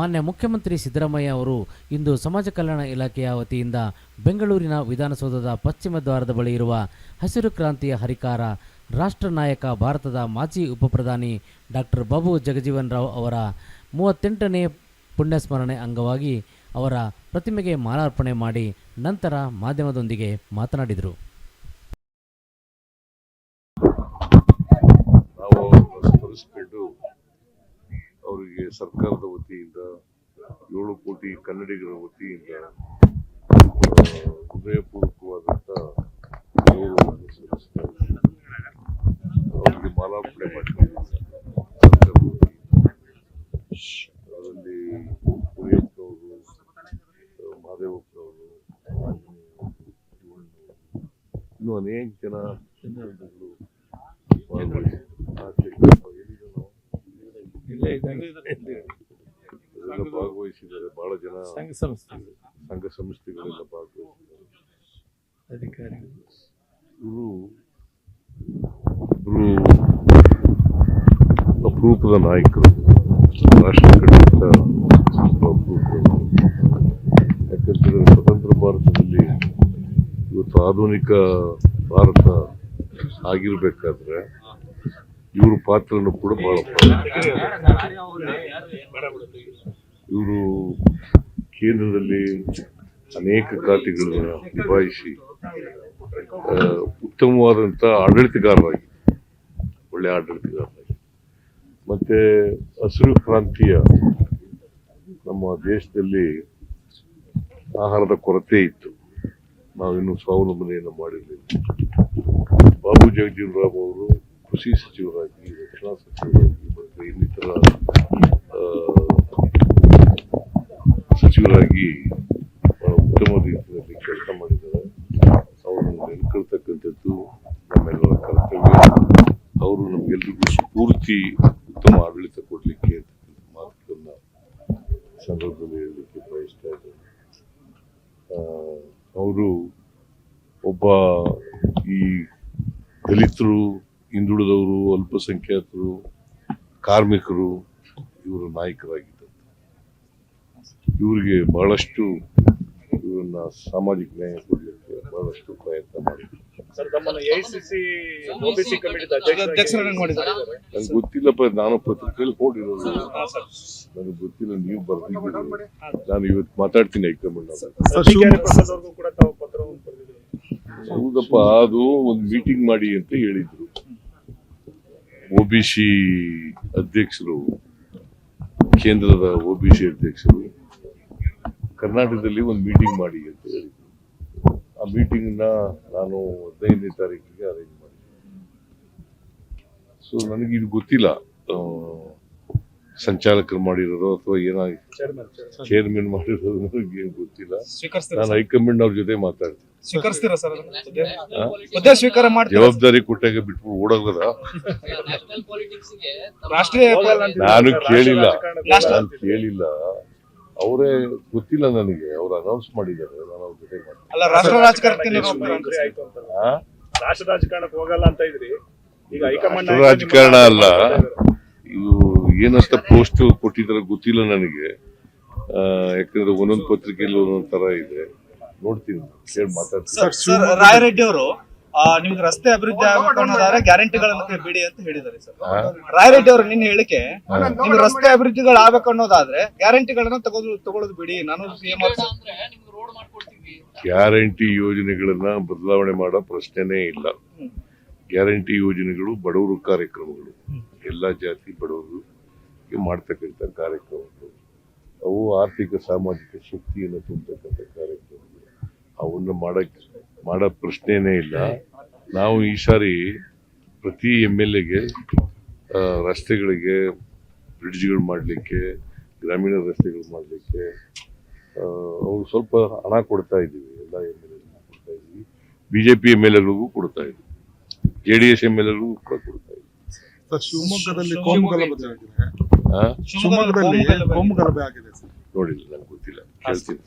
ಮಾನ್ಯ ಮುಖ್ಯಮಂತ್ರಿ ಸಿದ್ದರಾಮಯ್ಯ ಅವರು ಇಂದು ಸಮಾಜ ಕಲ್ಯಾಣ ಇಲಾಖೆಯ ವತಿಯಿಂದ ಬೆಂಗಳೂರಿನ ವಿಧಾನಸೌಧದ ಪಶ್ಚಿಮ ದ್ವಾರದ ಬಳಿ ಇರುವ ಹಸಿರು ಕ್ರಾಂತಿಯ ಹರಿಕಾರ ರಾಷ್ಟ್ರ ನಾಯಕ ಭಾರತದ ಮಾಜಿ ಉಪಪ್ರಧಾನಿ ಡಾಕ್ಟರ್ ಬಾಬು ಜಗಜೀವನ್ ರಾವ್ ಅವರ 38ನೇ ಪುಣ್ಯಸ್ಮರಣೆ ಅಂಗವಾಗಿ ಅವರ ಪ್ರತಿಮೆಗೆ ಮಾಲಾರ್ಪಣೆ ಮಾಡಿ ನಂತರ ಮಾಧ್ಯಮದೊಂದಿಗೆ ಮಾತನಾಡಿದರು. ಅವರಿಗೆ ಸರ್ಕಾರದ ವತಿಯಿಂದ 7 ಕೋಟಿ ಕನ್ನಡಿಗರ ವತಿಯಿಂದ ಹೃದಯಪೂರ್ವಕವಾದಂಥ ಅವರಿಗೆ ಮಾಲಾರ್ಪಣೆ ಮಾಡಿದ್ದಾರೆ. ಅದರಲ್ಲಿ ಕುರಿಯಪ್ಪನವರು, ಮಹದೇವಪ್ಪನವರು, ಇನ್ನೂ ಅನೇಕ ಜನ ಭಾಗವಹಿಸಿದ್ದಾರೆ. ಬಹಳ ಜನ ಸಂಘ ಸಂಸ್ಥೆಗಳೆಲ್ಲ ಭಾಗವಹಿಸಿದ್ದಾರೆ. ಅಧಿಕಾರಿಗಳು ಇವರು ಅಪರೂಪದ ನಾಯಕರು, ರಾಷ್ಟ್ರ ಕಟ್ಟಿದ ಅಪರೂಪದ. ಯಾಕಂತಂದ್ರೆ ಸ್ವತಂತ್ರ ಭಾರತದಲ್ಲಿ ಇವತ್ತು ಆಧುನಿಕ ಭಾರತ ಆಗಿರ್ಬೇಕಾದ್ರೆ ಇವರು ಪಾತ್ರನೂ ಕೂಡ ಬಹಳ. ಇವರು ಕೇಂದ್ರದಲ್ಲಿ ಅನೇಕ ಖಾತೆಗಳನ್ನು ನಿಭಾಯಿಸಿ ಉತ್ತಮವಾದಂಥ ಆಡಳಿತಗಾರರಾಗಿ, ಒಳ್ಳೆಯ ಆಡಳಿತಗಾರರಾಗಿ, ಮತ್ತೆ ಹಸಿರು ಕ್ರಾಂತಿಯ ನಮ್ಮ ದೇಶದಲ್ಲಿ ಆಹಾರದ ಕೊರತೆ ಇತ್ತು. ನಾವಿನ್ನೂ ಸ್ವಾವಲಂಬನೆಯನ್ನು ಮಾಡಿರಲಿಲ್ಲ. ಬಾಬು ಜಗಜೀವನ್ ರಾವ್ ಅವರು ಕೃಷಿ ಸಚಿವರಾಗಿ, ರಕ್ಷಣಾ ಸಚಿವರಾಗಿ ಮತ್ತು ಇನ್ನಿತರ ಸಚಿವರಾಗಿ ಉತ್ತಮ ರೀತಿಯಲ್ಲಿ ಕೆಲಸ ಮಾಡಿದ್ದಾರೆ. ಅವರನ್ನು ನೆನ್ಕೊಳ್ತಕ್ಕಂಥದ್ದು ನಮ್ಮೆಲ್ಲರ ಕರ್ತವ್ಯ. ಅವರು ನಮಗೆಲ್ಲರಿಗೂ ಸ್ಫೂರ್ತಿ, ಉತ್ತಮ ಆಡಳಿತ ಕೊಡಲಿಕ್ಕೆ ಅಂತಕ್ಕಂಥ ಮಾತುಗಳನ್ನ ಸಂದರ್ಭದಲ್ಲಿ ಹೇಳಲಿಕ್ಕೆ ಬಯಸ್ತಾ ಇದ್ದಾರೆ. ಅವರು ಒಬ್ಬ ಈ ದಲಿತರು, ಹಿಂದುಳಿದವರು, ಅಲ್ಪಸಂಖ್ಯಾತರು, ಕಾರ್ಮಿಕರು ಇವರ ನಾಯಕರಾಗಿದ್ದರು. ಇವರಿಗೆ ಬಹಳಷ್ಟು ಇವರನ್ನ ಸಾಮಾಜಿಕ ನ್ಯಾಯ ಕೊಡಲಿಕ್ಕೆ ಬಹಳಷ್ಟು ಪ್ರಯತ್ನ ಮಾಡಿದ್ರು. ನಂಗೆ ಗೊತ್ತಿಲ್ಲಪ್ಪ, ನಾನು ಪತ್ರಿಕೆಯಲ್ಲಿ ನೋಡಿರೋದು, ನನಗೆ ಗೊತ್ತಿಲ್ಲ. ನೀವು ಬರ್ತಿದ್ದೀರಿ, ನಾನು ಇವತ್ತು ಮಾತಾಡ್ತೀನಿ ಹೈಕಮಾಂಡ್. ಹೌದಪ್ಪ, ಅದು ಒಂದು ಮೀಟಿಂಗ್ ಮಾಡಿ ಅಂತ ಹೇಳಿದ್ರು. OBC ಅಧ್ಯಕ್ಷರು, ಕೇಂದ್ರದ OBC ಅಧ್ಯಕ್ಷರು ಕರ್ನಾಟಕದಲ್ಲಿ ಒಂದು ಮೀಟಿಂಗ್ ಮಾಡಿ ಅಂತ ಹೇಳಿದ್ರು. ಆ ಮೀಟಿಂಗ್ ನಾನು 15ನೇ ತಾರೀಕಿಗೆ ಅರೇಂಜ್ ಮಾಡಿದ್ದೆ. ಸೊ ನನಗೆ ಇದು ಗೊತ್ತಿಲ್ಲ, ಸಂಚಾಲಕರು ಮಾಡಿರೋದು ಅಥವಾ ಏನಾಗಿ ಚೇರ್ಮನ್ ಮಾಡಿರೋದು ನನಗೆ ಗೊತ್ತಿಲ್ಲ. ನಾನು ಹೈಕಮಾಂಡ್ ಅವ್ರ ಜೊತೆ ಮಾತಾಡ್ತೀನಿ. ಜವಾಬ್ದಾರಿ ಕೊಟ್ಟಾಗ ಬಿಟ್ಬಿಟ್ಟು ಓಡೋಗದ? ನಾನು ಕೇಳಿಲ್ಲ, ಅವರೇ ಗೊತ್ತಿಲ್ಲ ನನಗೆ. ಅವ್ರು ಅನೌನ್ಸ್ ಮಾಡಿದ್ದಾರೆ, ನಾನು ಅವ್ರ ಜೊತೆ ರಾಜಕಾರಣ ಅಲ್ಲ ಇದು. ಏನಂತ ಪೋಸ್ಟ್ ಕೊಟ್ಟಿದ್ದಾರೆ ಗೊತ್ತಿಲ್ಲ ನನಗೆ. ಯಾಕಂದ್ರೆ ಒಂದೊಂದು ಪತ್ರಿಕೆಯಲ್ಲಿ ಒಂದೊಂದ್ ತರ ಇದೆ. ನೋಡ್ತೀನಿ, ಕೇಳಿ ಮಾತಾಡ್ತೀನಿ. ರಾಯರೆಡ್ಡಿ ಅವರು ನಿಮ್ಗೆ ರಸ್ತೆ ಅಭಿವೃದ್ಧಿ ಆಗಬೇಕಾದ್ರೆ ಗ್ಯಾರಂಟಿಗಳನ್ನು ಬಿಡಿ ಅಂತ ಹೇಳಿದ್ದಾರೆ ಸರ್. ರಾಯರೆಡ್ಡಿ ಅವರು ನಿನ್ನ ಹೇಳಿಕೆ, ನಿಮ್ಗೆ ರಸ್ತೆ ಅಭಿವೃದ್ಧಿಗಳು ಆಗ್ಬೇಕನ್ನೋದಾದ್ರೆ ಗ್ಯಾರಂಟಿಗಳನ್ನ ತಗೊಳ್ಳೋದು ಬಿಡಿ, ನಾನು ಗ್ಯಾರಂಟಿ ಯೋಜನೆಗಳನ್ನ ಬದಲಾವಣೆ ಮಾಡೋ ಪ್ರಶ್ನೆನೇ ಇಲ್ಲ. ಗ್ಯಾರಂಟಿ ಯೋಜನೆಗಳು ಬಡವರು ಕಾರ್ಯಕ್ರಮಗಳು, ಎಲ್ಲಾ ಜಾತಿ ಬಡವರು ಮಾಡ್ತಕ್ಕಂಥ ಕಾರ್ಯಕ್ರಮಗಳು. ಅವು ಆರ್ಥಿಕ ಸಾಮಾಜಿಕ ಶಕ್ತಿಯನ್ನು ತುಂಬತಕ್ಕಂಥ ಕಾರ್ಯಕ್ರಮಗಳು. ಅವನ್ನ ಮಾಡೋ ಪ್ರಶ್ನೆನೇ ಇಲ್ಲ. ನಾವು ಈ ಸಾರಿ ಪ್ರತಿ MLAಗೆ ರಸ್ತೆಗಳಿಗೆ, ಬ್ರಿಡ್ಜ್ಗಳು ಮಾಡಲಿಕ್ಕೆ, ಗ್ರಾಮೀಣ ರಸ್ತೆಗಳು ಮಾಡಲಿಕ್ಕೆ ಅವ್ರು ಸ್ವಲ್ಪ ಹಣ ಕೊಡ್ತಾ ಇದ್ದೀವಿ. ಎಲ್ಲ MLAಗಳಿಗೂ ಕೊಡ್ತಾ ಇದ್ದೀವಿ, BJP MLAಗಳಿಗೂ ಕೊಡ್ತಾ ಇದ್ದೀವಿ, JDS MLAಗಳಿಗೂ ಕೂಡ ಕೊಡ್ತಾ ಇದ್ದೀವಿ. ಶಿವಮೊಗ್ಗದಲ್ಲಿ ಕೋಮುಗಲಭೆ ಆಗಿದೆ, ನೋಡಿಲ್ಲ, ನಂಗೆ ಗೊತ್ತಿಲ್ಲ, ಕೇಳ್ತೀನಿ.